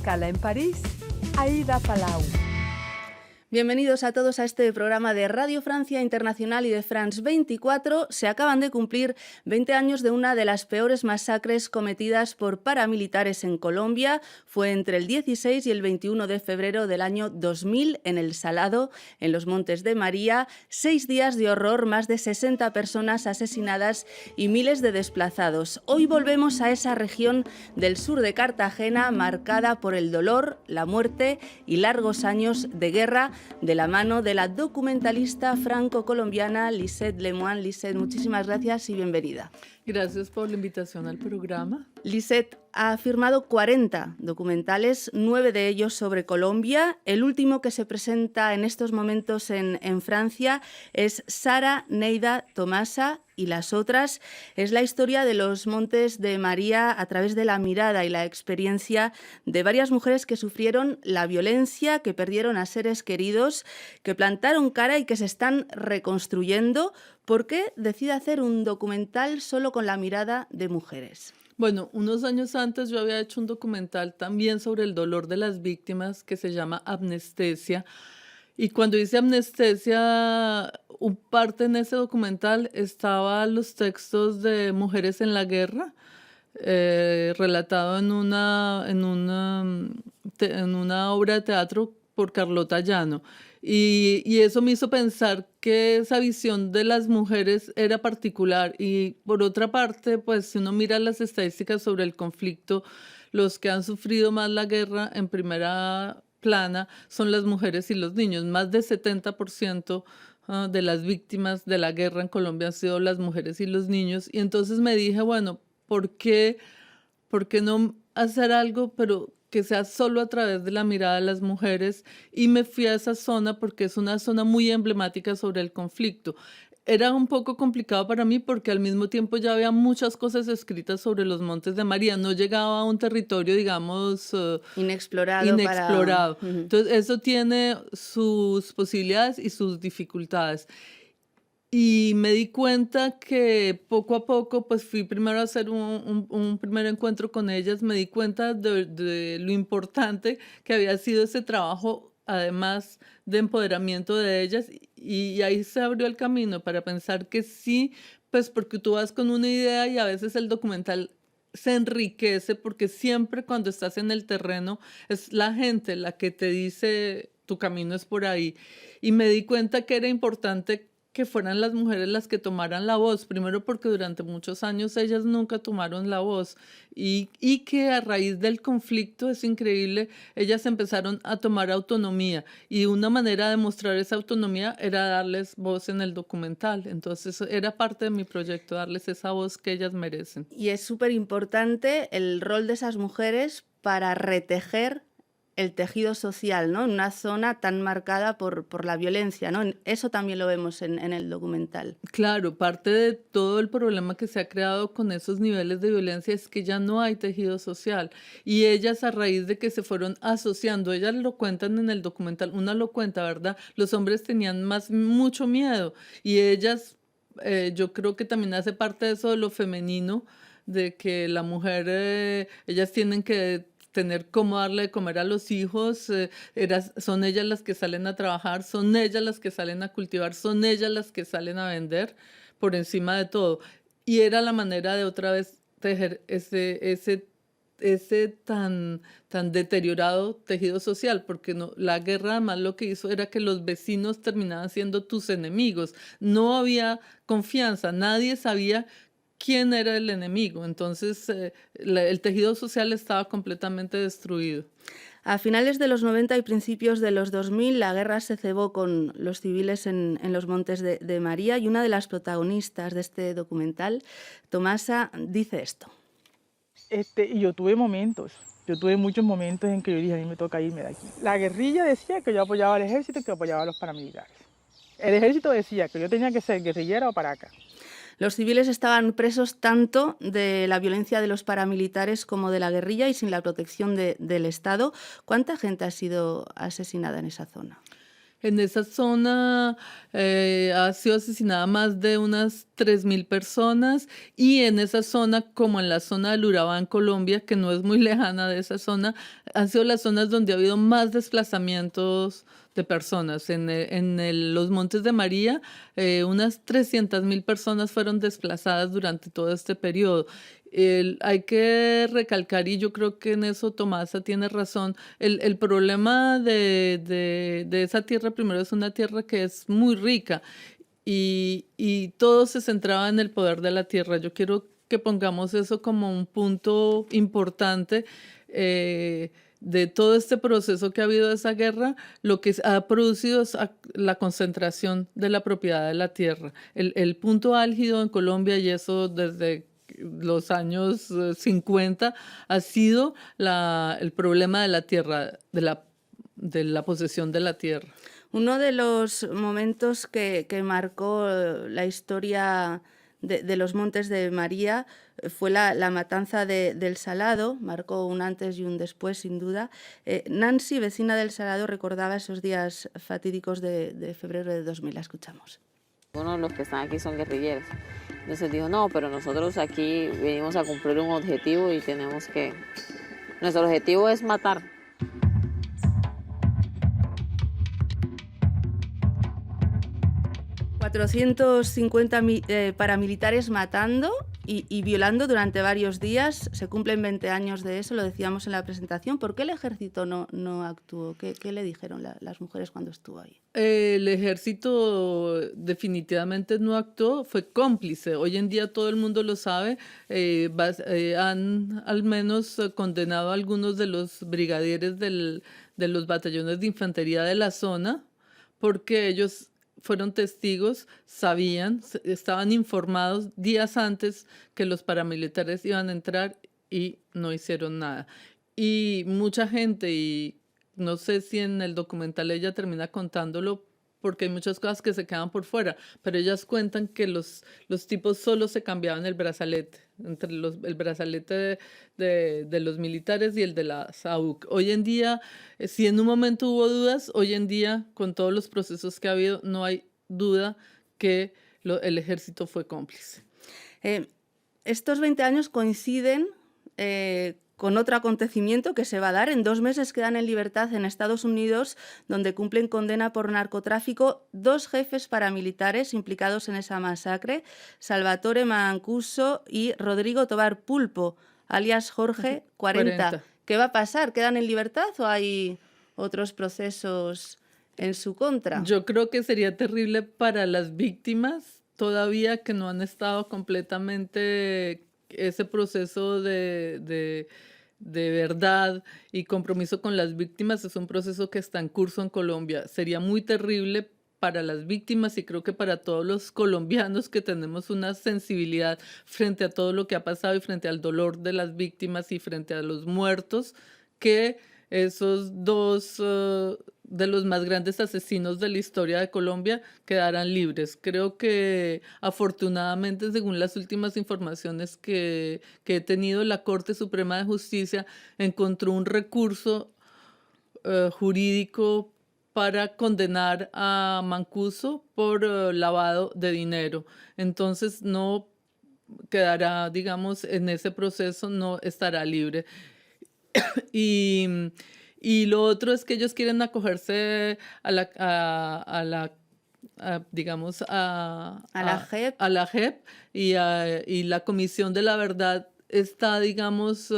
escala en París, Aida Palau. Bienvenidos a todos a este programa de Radio Francia Internacional y de France 24. Se acaban de cumplir 20 años de una de las peores masacres cometidas por paramilitares en Colombia. Fue entre el 16 y el 21 de febrero del año 2000 en El Salado, en los Montes de María. 6 días de horror, más de 60 personas asesinadas y miles de desplazados. Hoy volvemos a esa región del sur de Cartagena marcada por el dolor, la muerte y largos años de guerra, de la mano de la documentalista franco-colombiana Lisette Lemoine. Lisette, muchísimas gracias y bienvenida. Gracias por la invitación al programa. Lisette ha firmado 40 documentales, 9 de ellos sobre Colombia. El último que se presenta en estos momentos en Francia es Sara Neyda Tomasa y las otras. Es la historia de los Montes de María a través de la mirada y la experiencia de varias mujeres que sufrieron la violencia, que perdieron a seres queridos, que plantaron cara y que se están reconstruyendo. ¿Por qué decide hacer un documental solo con la mirada de mujeres? Bueno, unos años antes yo había hecho un documental también sobre el dolor de las víctimas que se llama Amnestesia. Y cuando hice Amnestesia, un parte en ese documental estaban los textos de mujeres en la guerra, relatado en una obra de teatro por Carlota Llano. Y eso me hizo pensar que esa visión de las mujeres era particular. Y por otra parte, pues si uno mira las estadísticas sobre el conflicto, los que han sufrido más la guerra en primera plana son las mujeres y los niños. Más del 70% de las víctimas de la guerra en Colombia han sido las mujeres y los niños. Y entonces me dije, bueno, ¿por qué no hacer algo, pero que sea solo a través de la mirada de las mujeres? Y me fui a esa zona porque es una zona muy emblemática sobre el conflicto. Era un poco complicado para mí porque al mismo tiempo ya había muchas cosas escritas sobre los Montes de María. No llegaba a un territorio, digamos, inexplorado. Entonces, eso tiene sus posibilidades y sus dificultades. Y me di cuenta que poco a poco, pues fui primero a hacer un primer encuentro con ellas, me di cuenta de lo importante que había sido ese trabajo, además de empoderamiento de ellas, y ahí se abrió el camino para pensar que sí, pues porque tú vas con una idea y a veces el documental se enriquece porque siempre cuando estás en el terreno es la gente la que te dice tu camino es por ahí. Y me di cuenta que era importante que fueran las mujeres las que tomaran la voz, primero porque durante muchos años ellas nunca tomaron la voz y que a raíz del conflicto, es increíble, ellas empezaron a tomar autonomía y una manera de mostrar esa autonomía era darles voz en el documental. Entonces era parte de mi proyecto, darles esa voz que ellas merecen. Y es súper importante el rol de esas mujeres para retejer el tejido social, ¿no? En una zona tan marcada por la violencia, ¿no? Eso también lo vemos en el documental. Claro, parte de todo el problema que se ha creado con esos niveles de violencia es que ya no hay tejido social. Y ellas, a raíz de que se fueron asociando, ellas lo cuentan en el documental, una lo cuenta, ¿verdad? Los hombres tenían mucho miedo y ellas, yo creo que también hace parte de eso de lo femenino, de que la mujer, ellas tienen que tener cómo darle de comer a los hijos, son ellas las que salen a trabajar, son ellas las que salen a cultivar, son ellas las que salen a vender por encima de todo. Y era la manera de otra vez tejer ese tan deteriorado tejido social, porque no, la guerra además lo que hizo era que los vecinos terminaban siendo tus enemigos. No había confianza, nadie sabía quién era el enemigo. Entonces, el tejido social estaba completamente destruido. A finales de los 90 y principios de los 2000, la guerra se cebó con los civiles en los Montes de María y una de las protagonistas de este documental, Tomasa, dice esto. Y yo tuve muchos momentos en que yo dije, a mí me toca irme de aquí. La guerrilla decía que yo apoyaba al ejército y que apoyaba a los paramilitares. El ejército decía que yo tenía que ser guerrillera o paraca. Los civiles estaban presos tanto de la violencia de los paramilitares como de la guerrilla y sin la protección del Estado. ¿Cuánta gente ha sido asesinada en esa zona? En esa zona ha sido asesinada más de unas 3.000 personas, y en esa zona, como en la zona del Urabá en Colombia, que no es muy lejana de esa zona, han sido las zonas donde ha habido más desplazamientos de personas. Los Montes de María, unas 300.000 personas fueron desplazadas durante todo este periodo. Hay que recalcar, y yo creo que en eso Tomasa tiene razón, el problema de esa tierra, primero, es una tierra que es muy rica, y todo se centraba en el poder de la tierra. Yo quiero que pongamos eso como un punto importante de todo este proceso que ha habido de esa guerra. Lo que ha producido es la concentración de la propiedad de la tierra. El punto álgido en Colombia, y eso desde los años 50, ha sido el problema de la tierra, de la posesión de la tierra. Uno de los momentos que marcó la historia de los Montes de María fue la matanza del Salado, marcó un antes y un después, sin duda. Nancy, vecina del Salado, recordaba esos días fatídicos de febrero de 2000. La escuchamos. Uno de los que están aquí son guerrilleros. Entonces dijo, no, pero nosotros aquí venimos a cumplir un objetivo y tenemos que... Nuestro objetivo es matar. 450 paramilitares matando y violando durante varios días. Se cumplen 20 años de eso, lo decíamos en la presentación. ¿Por qué el ejército no actuó? ¿Qué le dijeron las mujeres cuando estuvo ahí? El ejército definitivamente no actuó, fue cómplice. Hoy en día todo el mundo lo sabe. Han al menos condenado a algunos de los brigadieres de los batallones de infantería de la zona, porque ellos fueron testigos, sabían, estaban informados días antes que los paramilitares iban a entrar y no hicieron nada. Y mucha gente, y no sé si en el documental ella termina contándolo, porque hay muchas cosas que se quedan por fuera, pero ellas cuentan que los tipos solo se cambiaban el brazalete, entre el brazalete de los militares y el de la SAUC. Hoy en día, si en un momento hubo dudas, hoy en día, con todos los procesos que ha habido, no hay duda que el ejército fue cómplice. Estos 20 años coinciden con otro acontecimiento que se va a dar. En 2 meses quedan en libertad en Estados Unidos, donde cumplen condena por narcotráfico 2 jefes paramilitares implicados en esa masacre, Salvatore Mancuso y Rodrigo Tobar Pulpo, alias Jorge 40. ¿Qué va a pasar? ¿Quedan en libertad o hay otros procesos en su contra? Yo creo que sería terrible para las víctimas, todavía que no han estado completamente ese proceso de verdad y compromiso con las víctimas. Es un proceso que está en curso en Colombia. Sería muy terrible para las víctimas, y creo que para todos los colombianos que tenemos una sensibilidad frente a todo lo que ha pasado y frente al dolor de las víctimas y frente a los muertos, que esos 2 de los más grandes asesinos de la historia de Colombia quedarán libres. Creo que afortunadamente, según las últimas informaciones que he tenido, la Corte Suprema de Justicia encontró un recurso jurídico para condenar a Mancuso por lavado de dinero. Entonces no quedará, digamos, en ese proceso, no estará libre. Y lo otro es que ellos quieren acogerse a la JEP. A la JEP, y la Comisión de la Verdad está, digamos,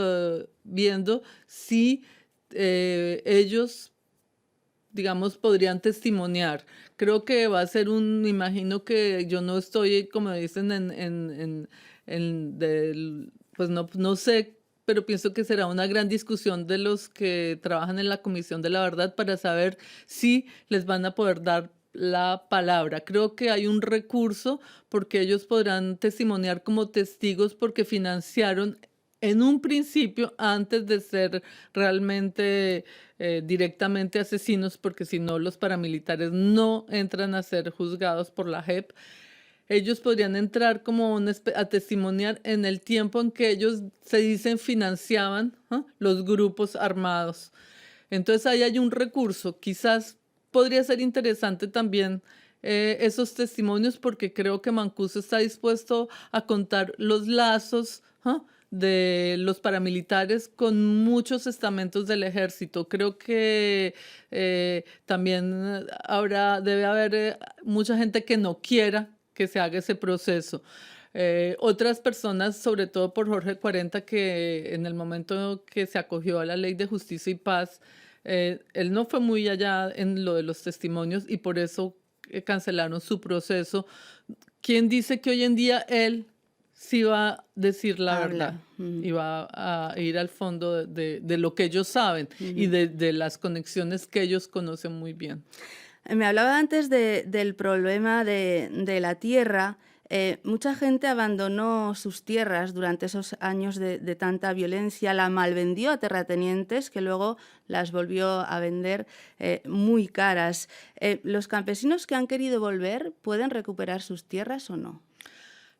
viendo si ellos, digamos, podrían testimoniar. Creo que va a ser imagino que yo no estoy, como dicen, pues no sé, pero pienso que será una gran discusión de los que trabajan en la Comisión de la Verdad para saber si les van a poder dar la palabra. Creo que hay un recurso porque ellos podrán testimoniar como testigos porque financiaron en un principio, antes de ser realmente directamente asesinos, porque si no los paramilitares no entran a ser juzgados por la JEP. Ellos podrían entrar como a testimoniar en el tiempo en que ellos se dicen financiaban los grupos armados. Entonces ahí hay un recurso. Quizás podría ser interesante también esos testimonios porque creo que Mancuso está dispuesto a contar los lazos de los paramilitares con muchos estamentos del ejército. Creo que también debe haber mucha gente que no quiera que se haga ese proceso. Otras personas, sobre todo por Jorge 40, que en el momento que se acogió a la Ley de Justicia y Paz, él no fue muy allá en lo de los testimonios y por eso cancelaron su proceso. ¿Quién dice que hoy en día él sí va a decir la verdad y va a ir al fondo de lo que ellos saben y de las conexiones que ellos conocen muy bien? Me hablaba antes del problema de la tierra. Mucha gente abandonó sus tierras durante esos años de tanta violencia, la malvendió a terratenientes que luego las volvió a vender muy caras. ¿Los campesinos que han querido volver pueden recuperar sus tierras o no?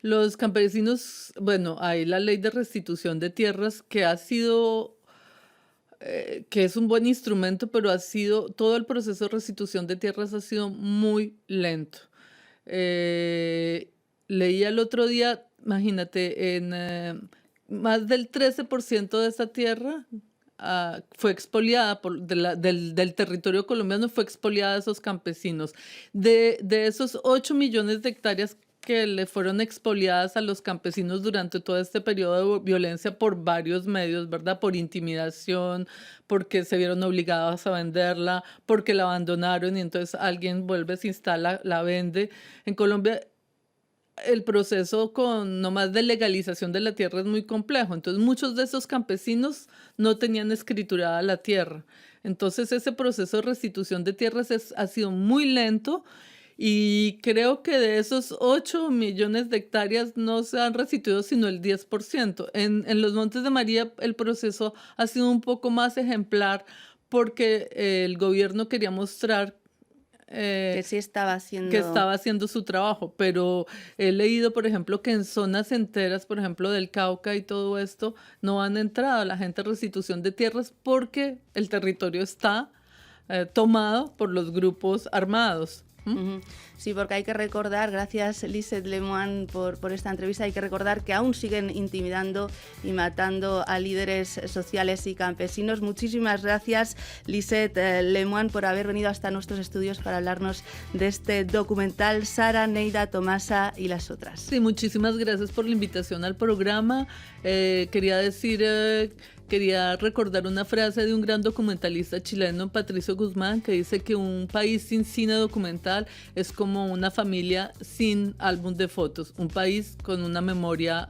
Los campesinos, bueno, hay la ley de restitución de tierras que ha sido, que es un buen instrumento, pero todo el proceso de restitución de tierras ha sido muy lento. Leía el otro día, imagínate, más del 13% de esa tierra fue expoliada del territorio colombiano, fue expoliada a esos campesinos. De esos 8 millones de hectáreas que le fueron expoliadas a los campesinos durante todo este periodo de violencia por varios medios, ¿verdad? Por intimidación, porque se vieron obligados a venderla, porque la abandonaron y entonces alguien vuelve, se instala, la vende. En Colombia el proceso nomás de legalización de la tierra es muy complejo, entonces muchos de esos campesinos no tenían escriturada la tierra. Entonces ese proceso de restitución de tierras ha sido muy lento. Y creo que de esos 8 millones de hectáreas no se han restituido sino el 10%. En los Montes de María el proceso ha sido un poco más ejemplar porque el gobierno quería mostrar que sí estaba haciendo su trabajo, pero he leído, por ejemplo, que en zonas enteras, por ejemplo, del Cauca y todo esto, no han entrado la gente a restitución de tierras porque el territorio está tomado por los grupos armados. Sí, porque hay que recordar, gracias Lisette Lemoine por esta entrevista, hay que recordar que aún siguen intimidando y matando a líderes sociales y campesinos. Muchísimas gracias Lisette Lemoine por haber venido hasta nuestros estudios para hablarnos de este documental Sara, Neida, Tomasa y las otras. Sí, muchísimas gracias por la invitación al programa. Quería recordar una frase de un gran documentalista chileno, Patricio Guzmán, que dice que un país sin cine documental es como una familia sin álbum de fotos, un país con una memoria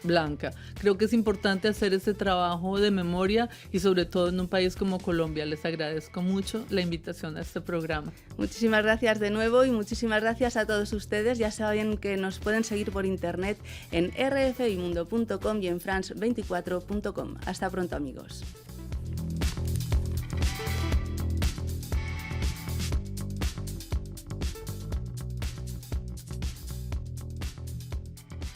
blanca. Creo que es importante hacer ese trabajo de memoria y sobre todo en un país como Colombia. Les agradezco mucho la invitación a este programa. Muchísimas gracias de nuevo y muchísimas gracias a todos ustedes. Ya saben que nos pueden seguir por internet en rfimundo.com y en france24.com. Hasta pronto, amigos.